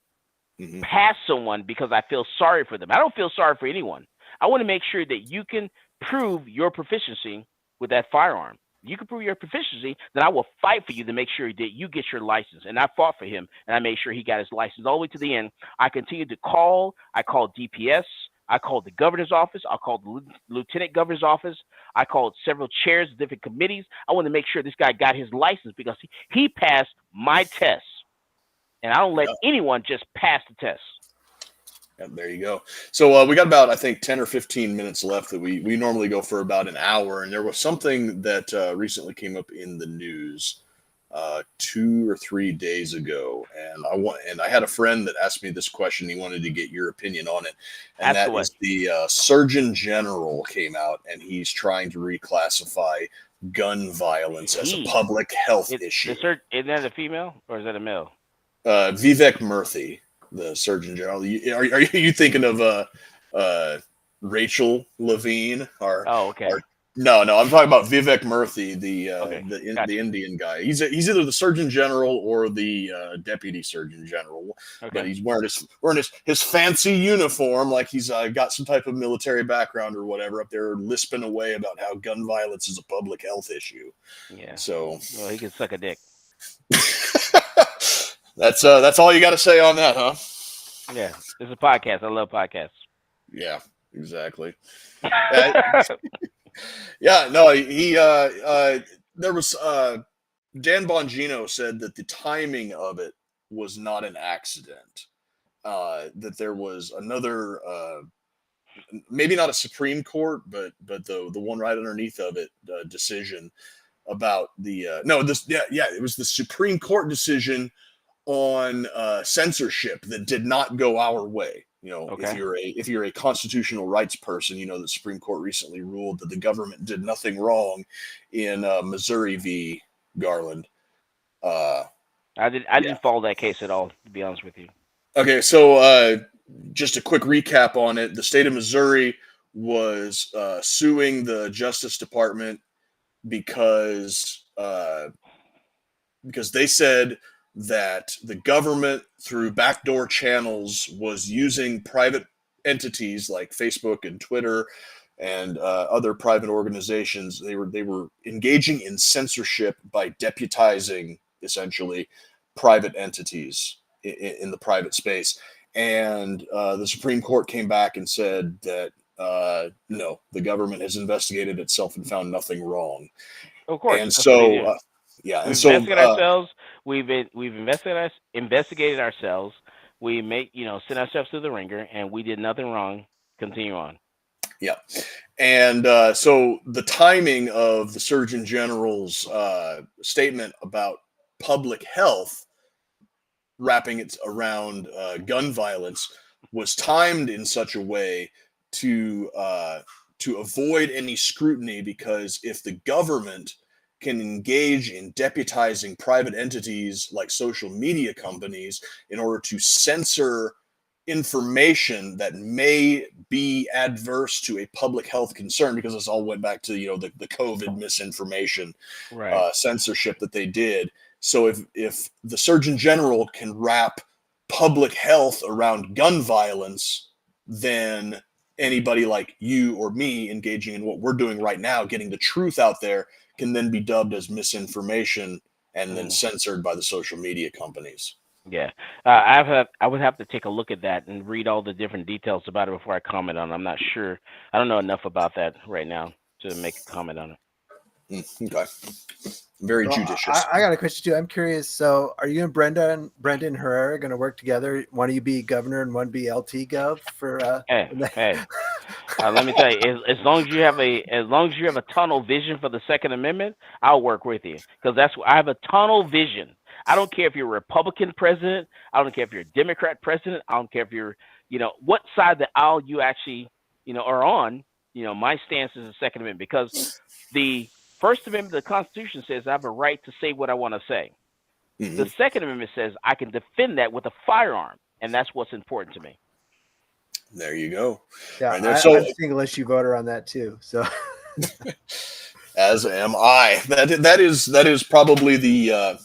pass someone because I feel sorry for them. I don't feel sorry for anyone. I want to make sure that you can prove your proficiency with that firearm. You can prove your proficiency, then I will fight for you to make sure that you get your license. And I fought for him, and I made sure he got his license all the way to the end. I continued to call. I called DPS. I called the governor's office. I called the lieutenant governor's office. I called several chairs of different committees. I wanted to make sure this guy got his license because he passed my test. And I don't let anyone just pass the test. Yeah, there you go. So we got about, I think, 10 or 15 minutes left. That we normally go for about an hour. And there was something that recently came up in the news 2 or 3 days ago, and I had a friend that asked me this question. He wanted to get your opinion on it, and that is the Surgeon General came out, and he's trying to reclassify gun violence as a public health issue. Isn't that a female or is that a male? Vivek Murthy, the Surgeon General. Are you thinking of Rachel Levine? Okay. No, I'm talking about Vivek Murthy, the Indian guy. He's either the Surgeon General or the Deputy Surgeon General, but he's wearing his fancy uniform, like he's got some type of military background or whatever, up there lisping away about how gun violence is a public health issue. Yeah. So he can suck a dick. That's all you got to say on that, huh? Yeah, it's a podcast. I love podcasts. Yeah, exactly. Yeah, no, he there was Dan Bongino said that the timing of it was not an accident. That there was another maybe not a Supreme Court, but the one right underneath of it decision about the it was the Supreme Court decision on censorship that did not go our way. If you're a constitutional rights person, the Supreme Court recently ruled that the government did nothing wrong in Missouri v. Garland. I didn't follow that case at all, to be honest with you. Okay, so just a quick recap on it. The state of Missouri was suing the Justice Department because they said that the government, through backdoor channels, was using private entities like Facebook and Twitter and other private organizations. They were engaging in censorship by deputizing, essentially, private entities in the private space. And the Supreme Court came back and said that no, the government has investigated itself and found nothing wrong. Of course. And so we've investigated ourselves. We've investigated ourselves. We sent ourselves through the ringer, and we did nothing wrong. Continue on. Yeah, and so the timing of the Surgeon General's statement about public health, wrapping it around gun violence, was timed in such a way to avoid any scrutiny, because if the government can engage in deputizing private entities like social media companies in order to censor information that may be adverse to a public health concern, because this all went back to the COVID misinformation Right. censorship that they did. So if the Surgeon General can wrap public health around gun violence, then anybody like you or me engaging in what we're doing right now, getting the truth out there, can then be dubbed as misinformation and then censored by the social media companies. Yeah, I would have to take a look at that and read all the different details about it before I comment on it. I'm not sure. I don't know enough about that right now to make a comment on it. Okay. Very judicious. I got a question too. I'm curious. So, are you and Brendan Herrera going to work together? One of you be governor and one be LT Gov for? Hey, let me tell you, as long as you have a tunnel vision for the Second Amendment, I'll work with you, because I have a tunnel vision. I don't care if you're a Republican president. I don't care if you're a Democrat president. I don't care if you're, what side of the aisle you actually, are on. My stance is the Second Amendment, because the First Amendment of the Constitution says I have a right to say what I want to say. Mm-hmm. The Second Amendment says I can defend that with a firearm, and that's what's important to me. There you go. Yeah, I'm a single issue voter on that too. So, as am I. That is probably the.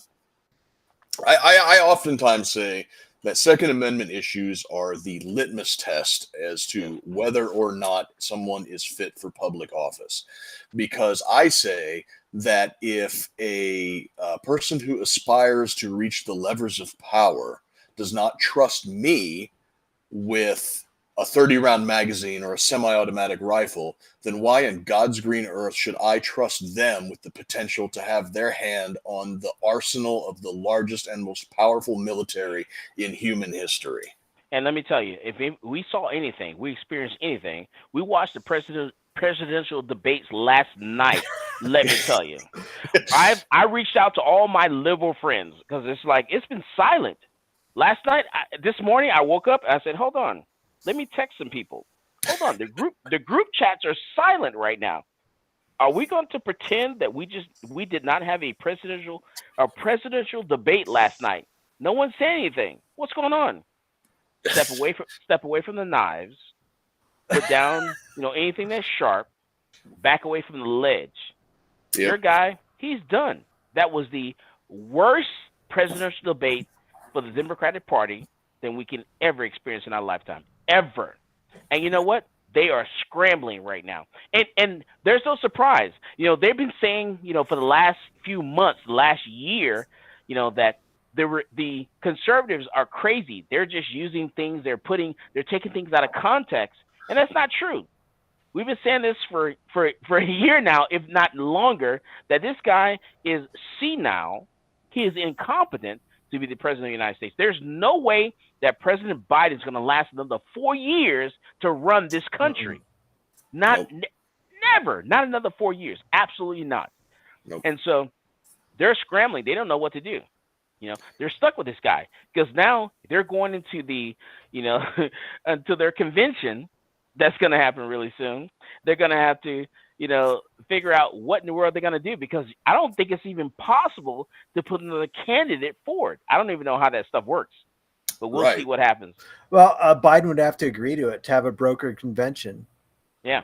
I oftentimes say that Second Amendment issues are the litmus test as to whether or not someone is fit for public office. Because I say that if a person who aspires to reach the levers of power does not trust me with a 30-round magazine or a semi-automatic rifle, then why in God's green earth should I trust them with the potential to have their hand on the arsenal of the largest and most powerful military in human history? And let me tell you, if we saw anything, we experienced anything, we watched the presidential debates last night. Let me tell you, I reached out to all my liberal friends, because it's been silent. Last night, this morning, I woke up and I said, hold on. Let me text some people. Hold on. The group chats are silent right now. Are we going to pretend that we did not have a presidential debate last night? No one said anything. What's going on? Step away from the knives. Put down, anything that's sharp. Back away from the ledge. Yep. Your guy, he's done. That was the worst presidential debate for the Democratic Party than we can ever experience in our lifetime. Ever. And you know what? They are scrambling right now. And there's no surprise. They've been saying, for the last few months, last year, that the conservatives are crazy. They're just using things, they're taking things out of context. And that's not true. We've been saying this for a year now, if not longer, that this guy is senile. He is incompetent to be the president of the United States. There's no way that President Biden is going to last another 4 years to run this country. Never. Not another 4 years. Absolutely not. Nope. And so they're scrambling. They don't know what to do. They're stuck with this guy, because now they're going into the, until their convention that's going to happen really soon. They're going to have to, figure out what in the world they're going to do, because I don't think it's even possible to put another candidate forward. I don't even know how that stuff works, but we'll see what happens. Well, Biden would have to agree to it, to have a brokered convention. Yeah.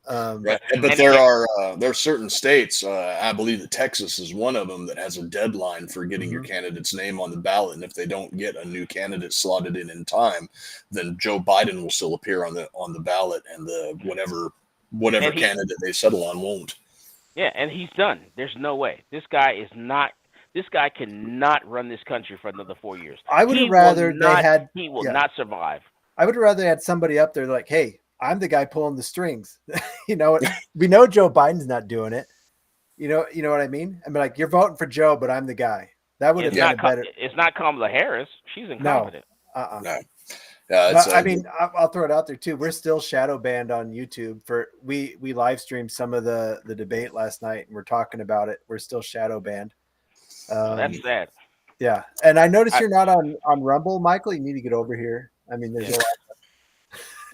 Right. But there are certain states, I believe that Texas is one of them, that has a deadline for getting your candidate's name on the ballot. And if they don't get a new candidate slotted in time, then Joe Biden will still appear on the ballot, and the whatever candidate they settle on won't. Yeah, and he's done. There's no way. This guy cannot run this country for another 4 years. I would have rather he will not survive. I would have rather had somebody up there like, hey, I'm the guy pulling the strings. We know Joe Biden's not doing it. You know what I mean? I mean, like, you're voting for Joe, but I'm the guy. That would have been better. It's not Kamala Harris. She's incompetent. No. No. I mean, I'll throw it out there too. We're still shadow banned on YouTube. We live streamed some of the debate last night, and we're talking about it. We're still shadow banned. That's sad. Yeah, and I noticed you're not on Rumble, Michael. You need to get over here. I mean, there's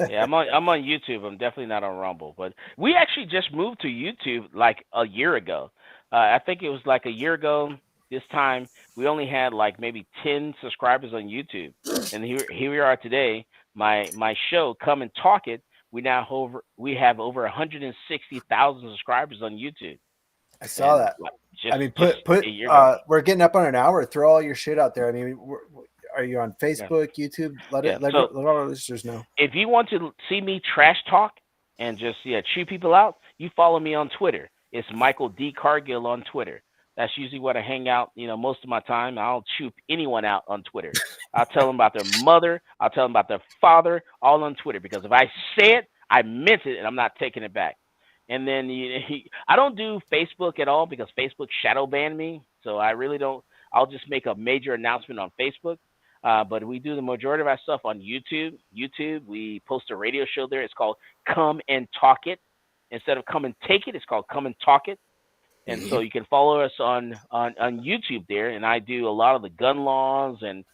yeah, I'm on YouTube. I'm definitely not on Rumble, but we actually just moved to YouTube like a year ago. I think it was like a year ago. This time we only had like maybe 10 subscribers on YouTube, and here we are today. My show, Come and Talk It. We have over 160,000 subscribers on YouTube. I saw And that. just, I mean, just put a year ago. we're getting up on an hour. Throw all your shit out there. I mean, are you on Facebook, YouTube? Let So all our listeners know. if you want to see me trash talk and just chew people out, you follow me on Twitter. It's Michael D. Cargill on Twitter. That's usually what I hang out, most of my time. I'll chew anyone out on Twitter. I'll tell them about their mother. I'll tell them about their father, all on Twitter. Because if I say it, I meant it, and I'm not taking it back. And then I don't do Facebook at all because Facebook shadow banned me. So I really don't. I'll just make a major announcement on Facebook. But we do the majority of our stuff on YouTube. We post a radio show there. It's called Come and Talk It. Instead of Come and Take It, it's called Come and Talk It. And so you can follow us on YouTube there. And I do a lot of the gun laws and,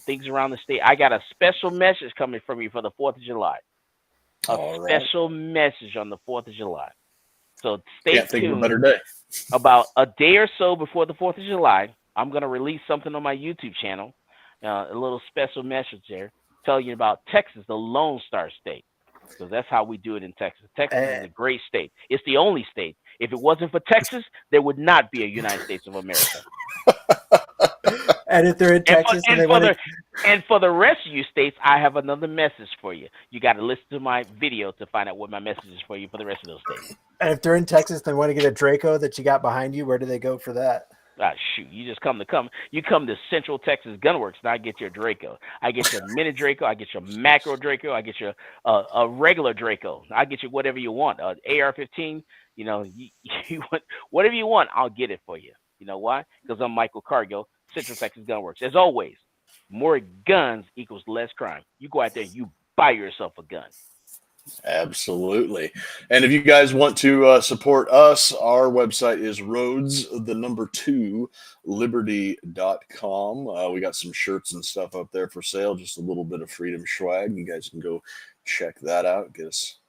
things around the state. I got a special message coming from you for the 4th of July. Special message on the 4th of July. So stay tuned. Think of a better day. About a day or so before the 4th of July, I'm going to release something on my YouTube channel. A little special message there, telling you about Texas, the Lone Star State, because that's how we do it in Texas. Texas is a great state. It's the only state. If it wasn't for Texas, there would not be a United States of America. And if they're in Texas and for the rest of you states, I have another message for you. You got to listen to my video to find out what my message is for you for the rest of those states. And if they're in Texas, they want to get a Draco that you got behind you. Where do they go for that? Shoot, you just come to Central Texas Gunworks, and I get your Draco. I get your mini Draco. I get your macro Draco. I get your a regular Draco. I get you whatever you want. AR-15. You want whatever you want. I'll get it for you. You know why? Because I'm Michael Cargill, Central Texas Gunworks. As always, more guns equals less crime. You go out there and you buy yourself a gun. Absolutely. And if you guys want to support us, our website is roads2liberty.com. We got some shirts and stuff up there for sale, just a little bit of freedom swag. You guys can go check that out. Get us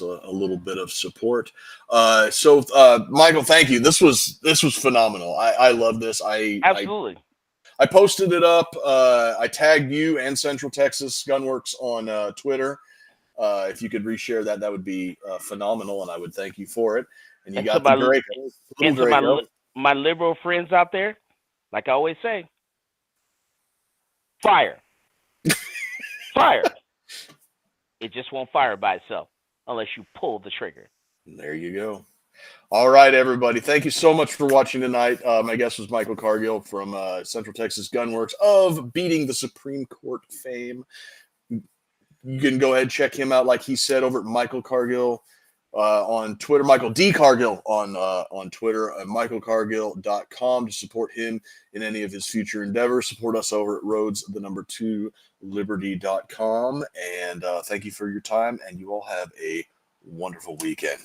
a little bit of support. So Michael, thank you. This was phenomenal. I love this. Absolutely. I posted it up. I tagged you and Central Texas Gunworks on Twitter. If you could reshare that would be phenomenal, and I would thank you for it. And you got the Draco. And to my liberal friends out there, like I always say, fire. Fire. It just won't fire by itself unless you pull the trigger. There you go. All right, everybody. Thank you so much for watching tonight. My guest was Michael Cargill from Central Texas Gunworks of Beating the Supreme Court fame. You can go ahead and check him out, like he said, over at Michael Cargill on Twitter, Michael D. Cargill on Twitter, michaelcargill.com to support him in any of his future endeavors. Support us over at roads2liberty.com. And thank you for your time, and you all have a wonderful weekend.